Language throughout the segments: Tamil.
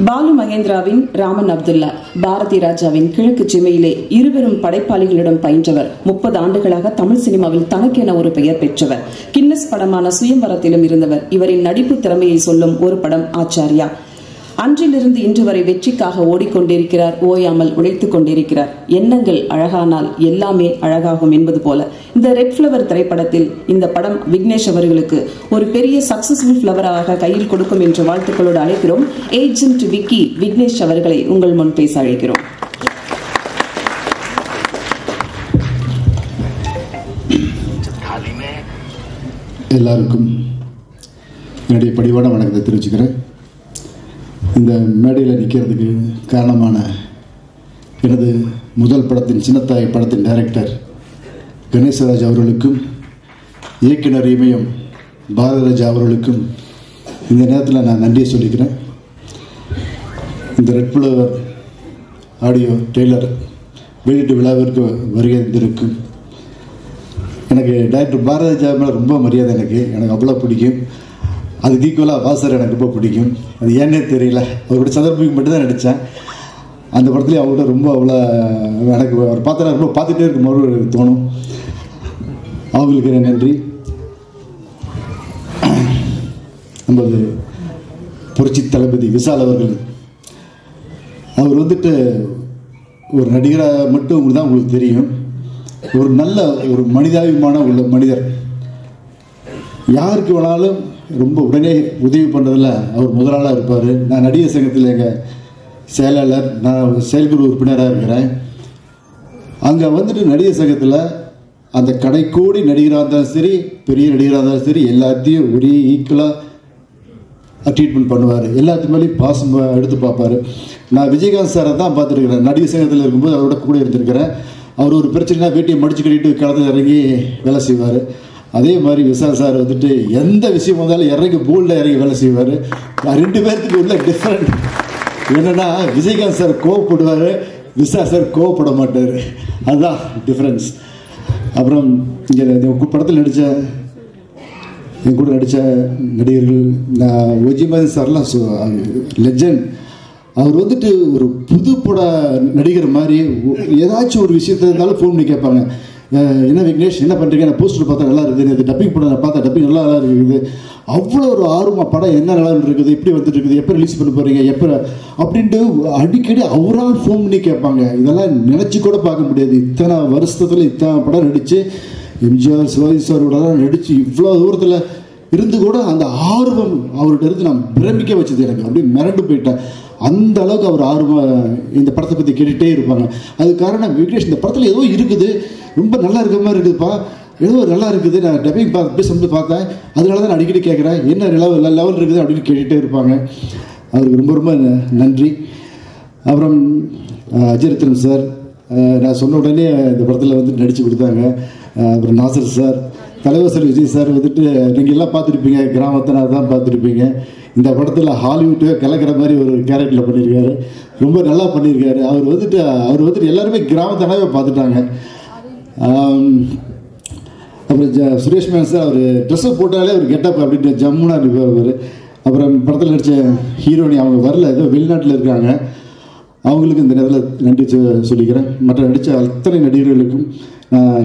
பாலு மகேந்திராவின் ராமன் அப்துல்லா, பாரதி ராஜாவின் கிழக்கு சிமையிலே இருவரும் படைப்பாளிகளிடம் பயின்றவர். 30 ஆண்டுகளாக தமிழ் சினிமாவில் தனக்கென ஒரு பெயர் பெற்றவர். கின்னஸ் படமான சுயம்பரத்திலும் இருந்தவர். இவரின் நடிப்பு திறமையை சொல்லும் ஒரு படம் ஆச்சாரியா. அன்றிலிருந்து இன்று வரை வெற்றிக்காக ஓடிக்கொண்டிருக்கிறார், ஓயாமல் உழைத்துக் கொண்டிருக்கிறார். எண்ணங்கள் அழகானால் எல்லாமே அழகாகும் என்பது போல இந்த ரெட் ஃபிளவர் திரைப்படத்தில் இந்த படம் விக்னேஷ் அவர்களுக்கு ஒரு பெரிய சக்சஸ்ஃபுல் ஃபிளவராக கையில் கொடுக்கும் என்ற வாழ்த்துக்களோடு அழைக்கிறோம். ஏஜென்ட் விக்கி விக்னேஷ் அவர்களை உங்கள் முன் பேச அழைக்கிறோம். எல்லாருக்கும் என்னுடைய பணிவான வணக்கத்தை தெரிவிச்சுக்கிறேன். இந்த மேடையில் நிற்கிறதுக்கு காரணமான எனது முதல் படத்தின் சின்னத்தாய் படத்தின் டைரக்டர் கணேசராஜ் அவர்களுக்கும், இயக்குனர் இமயம் பாரதிராஜா அவர்களுக்கும் இந்த நேரத்தில் நான் நன்றியை சொல்லிக்கிறேன். இந்த ரெட் ஃபிளவர் ஆடியோ டெய்லர் வெளியீட்டு விழாவிற்கு வருகை தந்திருக்கும் எனக்கு டைரக்டர் பாரதிராஜா மேலே ரொம்ப மரியாதை. எனக்கு அவ்வளோ பிடிக்கும். அதுக்கு ஈக்குவலாக வாசர் எனக்கு ரொம்ப பிடிக்கும். அது ஏன்னே தெரியல. அவரோட சந்தர்ப்பம் மட்டும்தான் நடித்தேன். அந்த படத்துலேயே அவரோட ரொம்ப அவ்வளோ எனக்கு அவர் பார்த்தா ரொம்ப பார்த்துட்டே இருக்கும் போது தோணும். அவங்களுக்கு நன்றி. நமது புரட்சி தளபதி விஷால் அவர்கள், அவர் வந்துட்டு ஒரு நடிகராக மட்டும் தான் உங்களுக்கு தெரியும். ஒரு நல்ல ஒரு மனிதாபிமான உள்ள மனிதர். யாருக்கு வேணாலும் ரொம்ப உடனே உதவி பண்ணுறதில் அவர் முதலாளாக இருப்பார். நான் நடிகர் சங்கத்தில் எங்கள் செயலாளர், நான் செயல்குழு உறுப்பினராக இருக்கிறேன். அங்கே வந்துட்டு நடிகர் சங்கத்தில் அந்த கடைக்கோடி நடிகராக இருந்தாலும் சரி, பெரிய நடிகராக இருந்தாலும் சரி, எல்லாத்தையும் ஒரே ஈக்குவலாக ட்ரீட்மெண்ட் பண்ணுவார். எல்லாத்துக்கு மேலேயும் பாசம் எடுத்து பார்ப்பார். நான் விஜயகாந்த் சாரை தான் பார்த்துருக்கிறேன். நடிகர் சங்கத்தில் இருக்கும்போது அவரோட கூட இருந்திருக்கிறேன். அவர் ஒரு பிரச்சனைனா வேட்டியை மடிச்சு கட்டிட்டு களத்தில் இறங்கி வேலை செய்வார். அதே மாதிரி விஷால் சார் வந்துட்டு எந்த விஷயம் வந்தாலும் இறங்கி போல்டாக இறங்கி வேலை செய்வார். 2 பேர்த்துக்கு உள்ள டிஃப்ரெண்ட் என்னென்னா, விஜயகாந்த் சார் கோவப்படுவார், விஷால் சார் கோவப்பட மாட்டார். அதுதான் டிஃப்ரென்ஸ். அப்புறம் இங்கே படத்தில் என் கூட நடித்த நடிகர்கள், ஒஜிமதன் சார்லாம் லெஜண்ட். அவர் வந்துட்டு ஒரு புது பட நடிகர் மாதிரி ஏதாச்சும் ஒரு விஷயத்த இருந்தாலும் ஃபோன் பண்ணி கேட்பாங்க. என்ன விக்னேஷ் என்ன பண்ணுறீங்க? நான் போஸ்டர் பார்த்தா நல்லா இருக்குது, இது டப்பிங் படம் நான் பார்த்தா டப்பிங் நல்லா இருக்குது. அவ்வளோ ஒரு ஆர்வமாக படம் என்ன நல்லா இருக்குது, எப்படி வந்துட்டு இருக்குது, எப்போ ரிலீஸ் பண்ண போகிறீங்க, எப்போ அப்படின்ட்டு அடிக்கடி அவரால் ஃபோன் பண்ணி கேட்பாங்க. இதெல்லாம் நினச்சி கூட பார்க்க முடியாது. இத்தனை வருஷத்தில் இத்தனை படம் நடித்து எம்ஜிஆர் சிவாஜி சாரோடலாம் நடித்து இவ்வளோ தூரத்தில் இருந்து கூட அந்த ஆர்வம் அவர்கிட்ட இருந்து நான் பிரமிக்க வச்சது. எனக்கு அப்படியே மிரண்டு போயிட்டேன். அந்த அளவுக்கு அவர் ஆர்வமாக இந்த படத்தை பற்றி கேட்டுகிட்டே இருப்பாங்க. அதுக்கு காரணம் விக்னேஷ் இந்த படத்தில் ஏதோ இருக்குது, ரொம்ப நல்லா இருக்கிற மாதிரி இருக்குதுப்பா, ஏதோ நல்லா இருக்குது, நான் டப்பிங் பேசும்போது பார்த்தேன், அதனால தான் நான் அடிக்கடி கேட்குறேன் என்ன லெவல் இருக்குது அப்படின்னு கேட்டுகிட்டே இருப்பாங்க. அவருக்கு ரொம்ப ரொம்ப நன்றி. அப்புறம் அஜயரத்னம் சார், நான் சொன்ன உடனே இந்த படத்தில் வந்து நடித்து கொடுத்தாங்க. அப்புறம் நாசர் சார், தலைவர் சார், விஜய் சார் வந்துட்டு நீங்கள் எல்லாம் பார்த்துருப்பீங்க, கிராமத்தினா தான் பார்த்துருப்பீங்க. இந்த படத்தில் ஹாலிவுட்டு கலக்கிற மாதிரி ஒரு கேரக்டரில் பண்ணியிருக்காரு. ரொம்ப நல்லா பண்ணியிருக்காரு. அவர் வந்துட்டு எல்லாருமே கிராமத்தனாவே பார்த்துட்டாங்க. அப்புறம் சுரேஷ் மேன் சார், அவர் ட்ரெஸ்ஸை போட்டாலே அவர் கெட்டப் அப்படின்ட்டு ஜம்முனா இருப்பார். அப்புறம் படத்தில் நடித்த ஹீரோனி அவங்க வரல, ஏதோ வெளிநாட்டில் இருக்காங்க. அவங்களுக்கு இந்த நேரத்தில் நன்றி சொல்லிக்கிறேன். மற்ற நடித்த அத்தனை நடிகர்களுக்கும்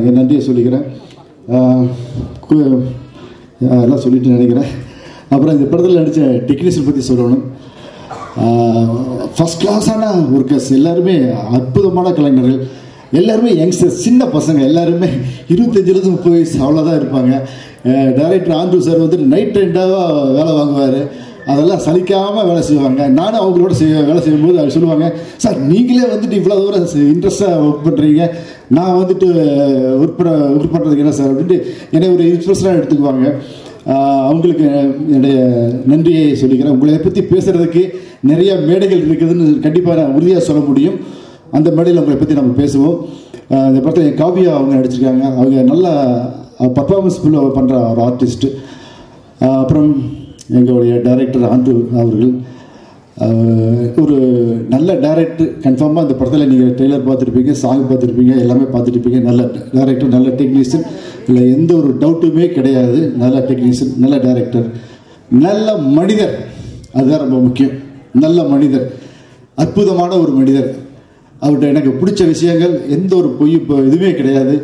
என் நன்றியை சொல்லிக்கிறேன். எல்லாம் சொல்லிட்டு நினைக்கிறேன். அப்புறம் இந்த படத்தில் நடித்த டெக்னீஷியன் பற்றி சொல்லணும். ஃபஸ்ட் கிளாஸான ஒர்க்கர்ஸ், எல்லாருமே அற்புதமான கலைஞர்கள், எல்லாருமே யங்ஸ்டர்ஸ், சின்ன பசங்க, எல்லாருமே 25 30 வயசு அவ்வளோதான் இருப்பாங்க. டைரக்டர் ஆண்ட்ரூ சார் வந்துட்டு நைட் 2 வேலை வாங்குவார். அதெல்லாம் சலிக்காமல் வேலை செய்வாங்க. நானும் அவங்களோட வேலை செய்யும்போது அவர் சொல்லுவாங்க, சார் நீங்களே வந்துட்டு இவ்வளோ தூரம் இன்ட்ரெஸ்டாக ஒர்க் பண்ணுறீங்க, நான் வந்துட்டு ஒர்க் பண்ணுறதுக்கு என்ன சார் அப்படின்ட்டு என்னை ஒரு இன்ஸ்பிரேஷனாக எடுத்துக்குவாங்க. அவங்களுக்கு என்னுடைய நன்றியை சொல்லிக்கிறேன். உங்களை பற்றி பேசுகிறதுக்கு நிறைய மேடைகள் இருக்குதுன்னு கண்டிப்பாக நான் உறுதியாக சொல்ல முடியும். அந்த மேடையில் உங்களை பற்றி நம்ம பேசுவோம். இந்த படத்தில் என் காவியா அவங்க நடிச்சிருக்காங்க. அவங்க நல்லா பர்ஃபார்மன்ஸ் பண்ணுற ஒரு ஆர்டிஸ்ட்டு. அப்புறம் எங்களுடைய டைரக்டர் ஆண்டு அவர்கள் ஒரு நல்ல டைரக்டர். கன்ஃபார்மாக இந்த படத்தில் நீங்கள் ட்ரெய்லர் பார்த்துருப்பீங்க, சாங் பார்த்துருப்பீங்க, எல்லாமே பார்த்துருப்பீங்க. நல்ல டைரக்டர், நல்ல டெக்னீஷியன், இல்லை எந்த ஒரு டவுட்டுமே கிடையாது. நல்ல டெக்னீஷியன், நல்ல டைரக்டர், நல்ல மனிதர், அதுதான் ரொம்ப முக்கியம். நல்ல மனிதர், அற்புதமான ஒரு மனிதர். அவர்கிட்ட எனக்கு பிடிச்ச விஷயங்கள் எந்த ஒரு பொய் இதுவுமே கிடையாது.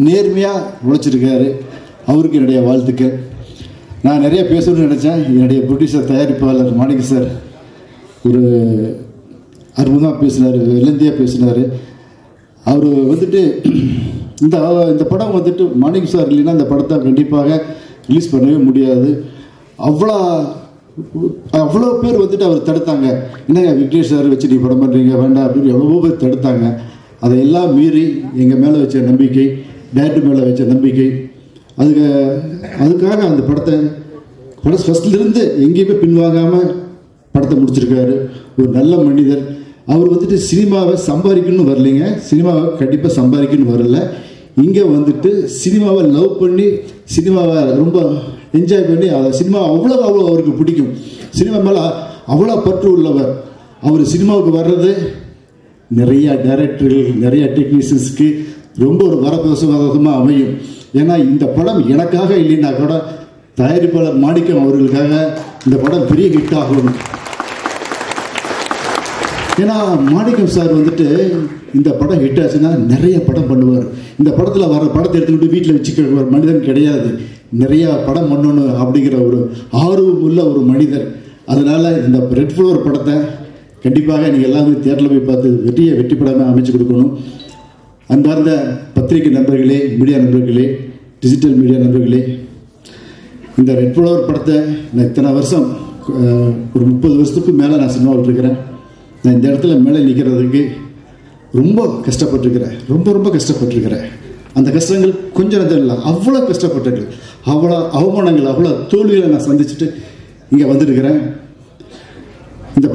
நேர்மையாக உழைச்சிருக்காரு. அவருக்கு என்னுடைய வாழ்த்துக்கள். நான் நிறைய பேசணும்னு நினச்சேன். என்னுடைய ப்ரொடியூசர் தயாரிப்பாளர் மாணிக்க சார் ஒரு அற்புதமாக பேசினார், வெள்ளந்தியாக பேசினார். அவர் வந்துட்டு இந்த படம் வந்துட்டு மாணிக்க சார் இல்லைன்னா இந்த படத்தை கண்டிப்பாக ரிலீஸ் பண்ணவே முடியாது. அவ்வளோ பேர் வந்துட்டு அவர் தடுத்தாங்க. என்னங்க விக்னேஷ் சார் வச்சு நீ படம் பண்ணுறீங்க வேண்டாம் அப்படின்னு எவ்வளோ பேர் தடுத்தாங்க. அதையெல்லாம் மீறி எங்கள் மேலே வச்ச நம்பிக்கை, டேரக்டர் மேலே வச்ச நம்பிக்கை, அதுக்காக அந்த படம் ஃபஸ்ட்லேருந்து எங்கேயுமே பின்வாங்காமல் படத்தை முடிச்சிருக்காரு. ஒரு நல்ல மனிதர். அவர் வந்துட்டு சினிமாவை சம்பாதிக்கணும்னு வரலைங்க, சினிமாவை கண்டிப்பாக சம்பாதிக்கணும்னு வரல. இங்கே வந்துட்டு சினிமாவை லவ் பண்ணி சினிமாவை ரொம்ப என்ஜாய் பண்ணி சினிமா அவ்வளோ அவருக்கு பிடிக்கும். சினிமா மேலே அவ்வளோ பற்று உள்ளவர். அவர் சினிமாவுக்கு வர்றது நிறைய டைரக்டர்கள், நிறைய டெக்னீஷியன்ஸ்க்கு ரொம்ப ஒரு வரப்பிரசாதமாக அமையும். ஏன்னா இந்த படம் எனக்காக இல்லைன்னா கூட தயாரிப்பாளர் மாணிக்கம் அவர்களுக்காக இந்த படம் பெரிய ஹிட் ஆகும். ஏன்னா மாணிக்கம் சார் வந்துட்டு இந்த படம் ஹிட் ஆச்சுன்னா நிறைய படம் பண்ணுவார். இந்த படத்தில் வர படத்தை எடுத்துக்கிட்டு வீட்டில் வச்சுக்க ஒரு மனிதன் கிடையாது. நிறைய படம் பண்ணணும் அப்படிங்கிற ஒரு ஆர்வம் உள்ள ஒரு மனிதர். அதனால இந்த ரெட் ஃப்ளோர் படத்தை கண்டிப்பாக நீங்கள் எல்லாமே தியேட்டரில் போய் பார்த்து வெற்றி படமாக அமைச்சு கொடுக்கணும். அன்பார்ந்த பத்திரிகை நண்பர்களே, மீடியா நண்பர்களே, டிஜிட்டல் மீடியா நண்பர்களே, இந்த ரெட் ஃப்ளோர் படத்தை நான் இத்தனை வருஷம் ஒரு 30 வருஷத்துக்கு மேலே நான் சினிமாவில் இருக்கிறேன். நான் இந்த இடத்துல மேலே நிற்கிறதுக்கு ரொம்ப கஷ்டப்பட்டுருக்கிறேன். ரொம்ப கஷ்டப்பட்டுருக்கிறேன். அந்த கஷ்டங்கள் கொஞ்சம் நேரம் இல்லை, அவ்வளோ கஷ்டப்பட்டிருக்கிறேன். அவ்வளோ அவமானங்கள், அவ்வளோ தோல்விகளை நான் சந்திச்சுட்டு இங்கே வந்துருக்கிறேன். இந்த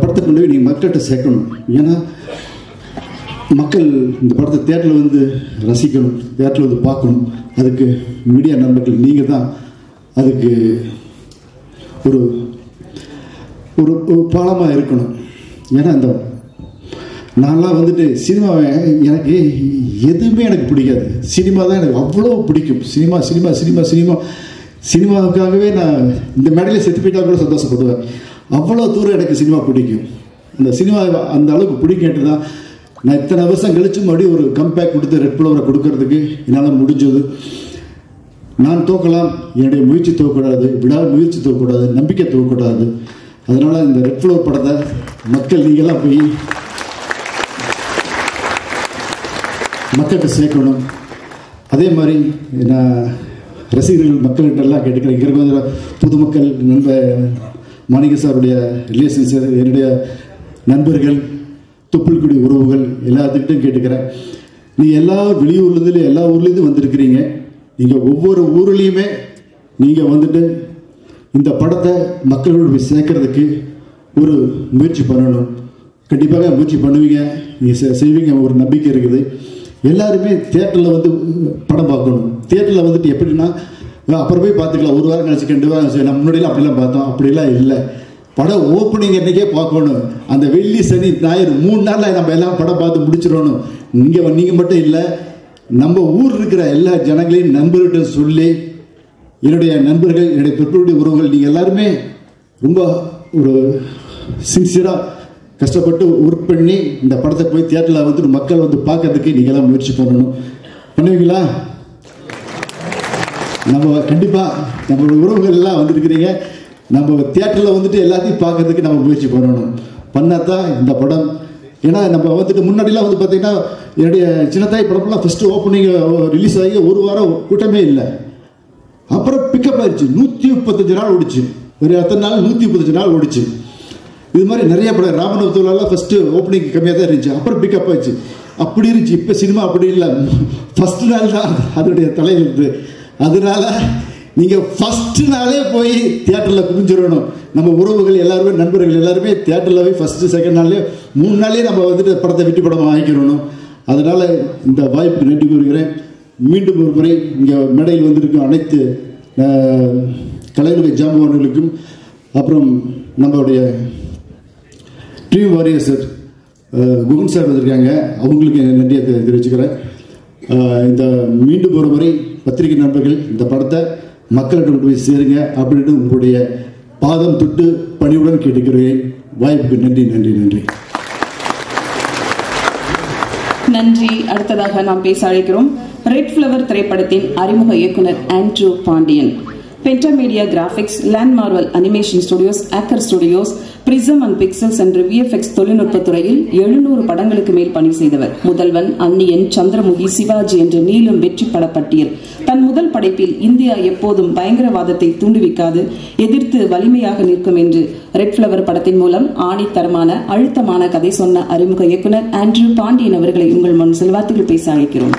படத்தை கொண்டு போய் நீங்கள் மக்கள்கிட்ட சேர்க்கணும். ஏன்னா மக்கள் இந்த படத்தை தியேட்டரில் வந்து ரசிக்கணும், தியேட்டரில் வந்து பார்க்கணும். அதுக்கு மீடியா நண்பர்கள் நீங்கள் தான் அதுக்கு ஒரு ஒரு பாலமாக இருக்கணும். ஏன்னா நான்லாம் வந்துட்டு சினிமாவை எனக்கு எதுவுமே எனக்கு பிடிக்காது. சினிமா தான் எனக்கு அவ்வளோ பிடிக்கும். சினிமாவுக்காகவே நான் இந்த மேடையில் செத்து போயிட்டா கூட சந்தோஷப்படுவேன். அவ்வளோ தூரம் எனக்கு சினிமா பிடிக்கும். அந்த சினிமா அந்த அளவுக்கு பிடிக்கிட்டு தான் நான் இத்தனை வருஷம் கழிச்சு மறுபடியும் ஒரு கம்பேக் கொடுத்து ரெட் ஃப்ளவரை கொடுக்கறதுக்கு என்னால் முடிஞ்சது. நான் தோக்கலாம், என்னுடைய முயற்சி தோக்கக்கூடாது, முயற்சி தோக்கக்கூடாது, நம்பிக்கை தோக்கக்கூடாது. அதனால் இந்த ரெட் ஃப்ளவர் படத்தை மக்கள் நீங்களாம் போய் மக்கள்கிட்ட சேர்க்கணும். அதே மாதிரி நான் ரசிகர்கள் மக்கள்கிட்டலாம் கேட்டுக்கிறேன். இங்கே இருக்கிற பொதுமக்கள், மாணிக்க சாருடைய ரிலேஷன்ஸ், என்னுடைய நண்பர்கள், துப்புள்குடி உறவுகள் எல்லாத்துக்கிட்டும் கேட்டுக்கிறேன். நீங்கள் எல்லா வெளியூர்லேருந்து எல்லா ஊர்லேருந்து வந்திருக்கிறீங்க. நீங்கள் ஒவ்வொரு ஊர்லேயுமே நீங்கள் வந்துட்டு இந்த படத்தை மக்களோடு போய் சேர்க்கறதுக்கு ஒரு முயற்சி பண்ணணும். கண்டிப்பாக முயற்சி பண்ணுவீங்க, நீங்கள் செய்வீங்க, ஒரு நம்பிக்கை இருக்குது. எல்லாருமே தியேட்டரில் வந்து படம் பார்க்கணும். தியேட்டரில் வந்துட்டு எப்படின்னா அப்புறம் போய் பார்த்துக்கலாம், ஒரு வாரம் கழிச்சு 2 வாரம் கழிச்சு. நம்ம முன்னாடியெல்லாம் அப்படிலாம் பார்த்தோம், அப்படிலாம் இல்லை. படம் ஓப்பனிங் அன்றைக்கே பார்க்கணும். அந்த வெள்ளி சனி ஞாயிறு 3 நாளில் நம்ம எல்லாம் படம் பார்த்து முடிச்சிடணும். நீங்கள் மட்டும் இல்லை, நம்ம ஊர் இருக்கிற எல்லா ஜனங்களையும் நண்பர்கிட்ட சொல்லி, என்னுடைய நண்பர்கள், என்னுடைய பெற்றோருடைய உறவுகள், நீங்கள் எல்லாருமே ரொம்ப ஒரு சின்சியராக கஷ்டப்பட்டு ஒர்க் பண்ணி இந்த படத்தை போய் தியேட்டரில் வந்துட்டு மக்கள் வந்து பார்க்கறதுக்கு நீங்களாம் முயற்சி பண்ணணும். பண்ணுவீங்களா? நம்ம கண்டிப்பாக நம்மளுடைய உறவுகள் எல்லாம் வந்துருக்கிறீங்க. நம்ம தியேட்டரில் வந்துட்டு எல்லாத்தையும் பார்க்கறதுக்கு நம்ம முயற்சி பண்ணணும். பண்ணால் தான் இந்த படம். ஏன்னா நம்ம வந்துட்டு முன்னாடிலாம் வந்து பார்த்தீங்கன்னா என்னுடைய சின்னத்தாய் படம்லாம் ஃபஸ்ட்டு ஓப்பனிங் ரிலீஸ் ஆகி 1 வாரம் கூட்டமே இல்லை. அப்புறம் பிக்கப் ஆயிடுச்சு. 135 நாள் ஓடிச்சு. ஒரு எத்தனை நாள்? 135 நாள் ஓடிச்சு. இது மாதிரி நிறைய படம். ராமநாதபுரத்துலலாம் ஃபஸ்ட்டு ஓப்பனிங் கம்மியாக தான் இருந்துச்சு, அப்புறம் பிக்கப் ஆயிடுச்சு. அப்படி இருந்துச்சு. இப்போ சினிமா அப்படி இல்லை, ஃபஸ்ட்டு நாள் தான் அதனுடைய தலையிலிருந்து. அதனால நீங்கள் ஃபஸ்ட்டு நாளே போய் தியேட்டரில் குவிஞ்சிடணும். நம்ம உறவுகள் எல்லாருமே, நண்பர்கள் எல்லாருமே தியேட்டரில் போய் ஃபஸ்ட்டு செகண்ட் நாள்லேயே 3 நாள்லேயே நம்ம வந்துட்டு படத்தை வெற்றி படமாக வாங்கிக்கிறணும். அதனால் இந்த வாய்ப்பு நன்றி கூறுகிறேன். மீண்டும் ஒரு முறை இங்கே மேடையில் வந்திருக்கும் அனைத்து கலைஞர்கள் ஜாம்பவான்களுக்கும், அப்புறம் நம்மளுடைய team warrior sir Guhan sir வந்திருக்காங்க, அவங்களுக்கு நன்றியை தெரிவிச்சுக்கிறேன். இந்த மீண்டும் ஒரு முறை பத்திரிகை நண்பர்கள் இந்த படத்தை மக்கள்கிட்ட கொண்டு போய் சேருங்க அப்படின்னு உங்களுடைய பாதம் தொட்டு பணிவுடன் கேட்டுக்கிறேன். வாய்ப்புக்கு நன்றி நன்றி நன்றி நன்றி. அடுத்ததாக நாம் பேச அழைக்கிறோம் ரெட் ஃப்ளவர் திரைப்படத்தின் அறிமுக இயக்குனர் Andrew Pandian. Pentamedia graphics, Land Marvel Animation Studios, Acker Studios, Prism and Pixels என்ற விஎஃப்எக்ஸ் தொழில்நுட்ப துறையில் 700 படங்களுக்கு மேல் பணி செய்தவர். முதல்வன், அந்நியன், சந்திரமுகி, சிவாஜி என்று நீளும் வெற்றி படப்பட்டியல். தன் முதல் படைப்பில் இந்தியா எப்போதும் பயங்கரவாதத்தை தூண்டுவிக்காது, எதிர்த்து வலிமையாக நிற்கும் என்று ரெட் ஃப்ளவர் படத்தின் மூலம் ஆணித்தரமான அழுத்தமான கதை சொன்ன அறிமுக இயக்குனர் ஆண்ட்ரூ பாண்டியன் அவர்களை உங்கள் முன் செல்வார்த்தையில் பேச அழைக்கிறோம்.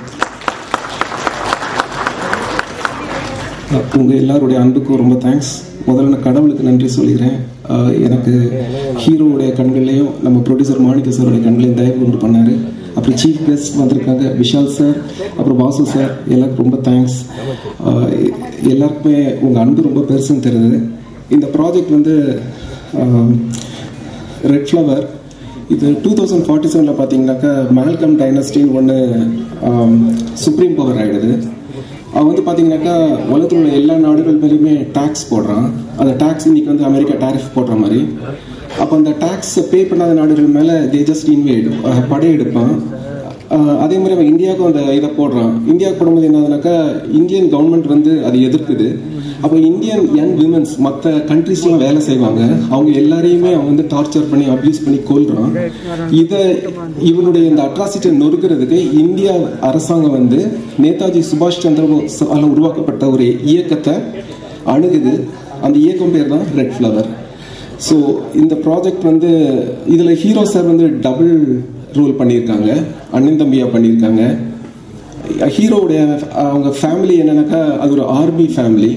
உங்கள் எல்லாருடைய அன்புக்கும் ரொம்ப தேங்க்ஸ். முதல்ல நான் கடவுளுக்கு நன்றி சொல்லிக்கிறேன். எனக்கு ஹீரோவுடைய கண்கள்லையும் நம்ம ப்ரொடியூசர் மாணிக்க சாரோடைய கண்களையும் தயவு கொண்டு பண்ணார். அப்புறம் சீஃப் கெஸ்ட் வந்திருக்காங்க விஷால் சார், அப்புறம் வாசு சார், எல்லாருக்கும் ரொம்ப தேங்க்ஸ். எல்லாருக்குமே உங்கள் அன்பு ரொம்ப பெருசுன்னு தெரியுது. இந்த ப்ராஜெக்ட் வந்து ரெட் ஃப்ளவர் இது 2047 பார்த்தீங்கன்னாக்கா மால்கம் டைனஸ்டின்னு ஒன்று சுப்ரீம் பவர் ஆகிடுது. அவன் வந்து பார்த்தீங்கன்னாக்கா உலகத்தில் உள்ள எல்லா நாடுகள் மேலேயுமே டேக்ஸ் போடுறான். அந்த டேக்ஸ் இன்னைக்கு வந்து அமெரிக்கா டேரிஃப் போடுற மாதிரி. அப்போ அந்த டேக்ஸை பே பண்ணாத நாடுகள் மேலே தே ஜஸ்ட் இன்வேட் படையெடுப்பான். அதே மாதிரி அவன் இந்தியாவுக்கும் அந்த இதை போடுறான். இந்தியாவுக்கு போடும்போது என்ன ஆகுதுனாக்கா இந்தியன் கவர்மெண்ட் வந்து அதை எதிர்க்குது. அப்போ இந்தியன் யங் விமன்ஸ் மற்ற கண்ட்ரிஸ்லாம் வேலை செய்வாங்க, அவங்க எல்லாரையுமே அவன் வந்து டார்ச்சர் பண்ணி அப்யூஸ் பண்ணி கொல்றான். இவனுடைய இந்த அட்ராசிட்டியை நொறுக்கிறதுக்கு இந்தியா அரசாங்கம் வந்து நேதாஜி சுபாஷ் சந்திர போஸால் உருவாக்கப்பட்ட ஒரு இயக்கத்தை அணுகுது. அந்த இயக்கம் பேர் தான் ரெட் ஃப்ளவர். ஸோ இந்த ப்ராஜெக்ட் வந்து இதில் ஹீரோ சார் வந்து டபுள் ரோல் பண்ணியிருக்காங்க, அண்ணன் தம்பியாக பண்ணியிருக்காங்க. ஹீரோவுடைய அவங்க ஃபேமிலி என்னன்னாக்கா அது ஒரு ஆர்மி ஃபேமிலி.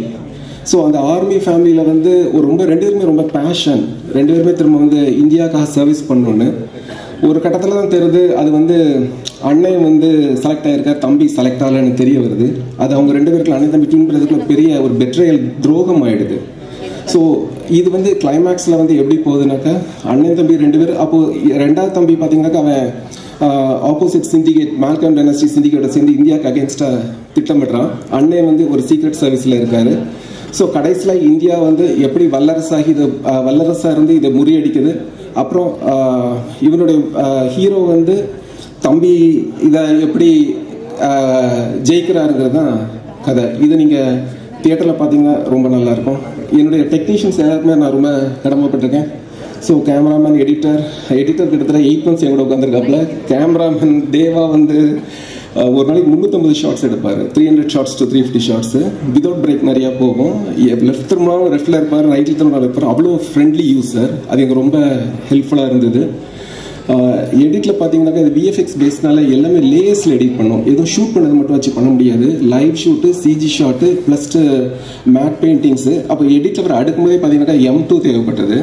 ஸோ அந்த ஆர்மி ஃபேமிலியில் வந்து ஒரு ரெண்டு பேருமே ரொம்ப பேஷன், ரெண்டு பேருமே திரும்ப வந்து இந்தியாவுக்காக சர்வீஸ் பண்ணணுன்னு. ஒரு கட்டத்தில் தான் தெரியுது அது வந்து அண்ணன் வந்து செலக்ட் ஆகிருக்கார், தம்பி செலக்ட் ஆகலன்னு தெரிய வருது. அது அவங்க ரெண்டு பேருக்கு அண்ணன் தம்பி தூண்டுறதுக்குள்ள பெரிய ஒரு பெட்ரையல் துரோகம் ஆகிடுது. ஸோ இது வந்து கிளைமேக்ஸில் வந்து எப்படி போகுதுனாக்கா அண்ணன் தம்பி ரெண்டு பேர். அப்போது ரெண்டாவது தம்பி பார்த்தீங்கன்னாக்கா அவன் ஆப்போசிட் சிண்டிகேட் மால்கம் டைனஸ்டி சிண்டிகேட்டை சேர்ந்து இந்தியாவுக்கு அகேன்ஸ்டாக திட்டமிடுறான். அண்ணன் வந்து ஒரு சீக்ரெட் சர்வீஸில் இருக்காரு. ஸோ கடைசியில் இந்தியா வந்து எப்படி வல்லரசாக இருந்து இதை முறியடிக்குது. அப்புறம் இவனுடைய ஹீரோ வந்து தம்பி இதை எப்படி ஜெயிக்கிறாருங்கிறது தான் கதை. இதை நீங்கள் தியேட்டரில் பார்த்தீங்கன்னா ரொம்ப நல்லாயிருக்கும். என்னுடைய டெக்னீஷியன்ஸ் எல்லாருக்குமே நான் ரொம்ப கடமைப்பட்டிருக்கேன். ஸோ கேமராமேன், எடிட்டர் கிட்டத்தட்ட 8 months என் கூட உட்காந்துருக்காப்புல. கேமராமேன் தேவா வந்து ஒரு நாளைக்கு 350 ஷார்ட்ஸ் எடுப்பார். 300 shots to 350 shots without break நிறையா போகும். லெஃப்ட் திரும்பினாலும் லெஃப்டில் இருப்பார், ரைட்டில் திரும்பினாலும் இருப்பார். அவ்வளோ ஃப்ரெண்ட்லி யூஸர். அது எனக்கு ரொம்ப ஹெல்ப்ஃபுல்லாக இருந்தது. எடிட்டில் பார்த்தீங்கன்னாக்கா இது விஎஃப்எக்ஸ் பேஸ்னால எல்லாமே லேயர்ஸில் எடிட் பண்ணோம். எதுவும் ஷூட் பண்ணது மட்டும் வச்சு பண்ண முடியாது. Live shoot, CG shot plus matte paintings. அப்போ எடிட்டில் வர அடுக்கும்போதே பார்த்தீங்கன்னாக்கா M2 தேவைப்பட்டது.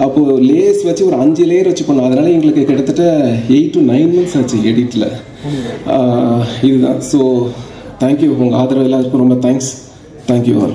அப்போது லேயர்ஸ் வச்சு ஒரு 5 லேயர் வச்சு பண்ணோம். அதனால் எங்களுக்கு கிட்டத்தட்ட 8 to 9 months ஆச்சு எடிட்டில். இதுதான். ஸோ தேங்க்யூ, உங்கள் ஆதரவு எல்லாருக்கும் ரொம்ப தேங்க்ஸ். Thank you all.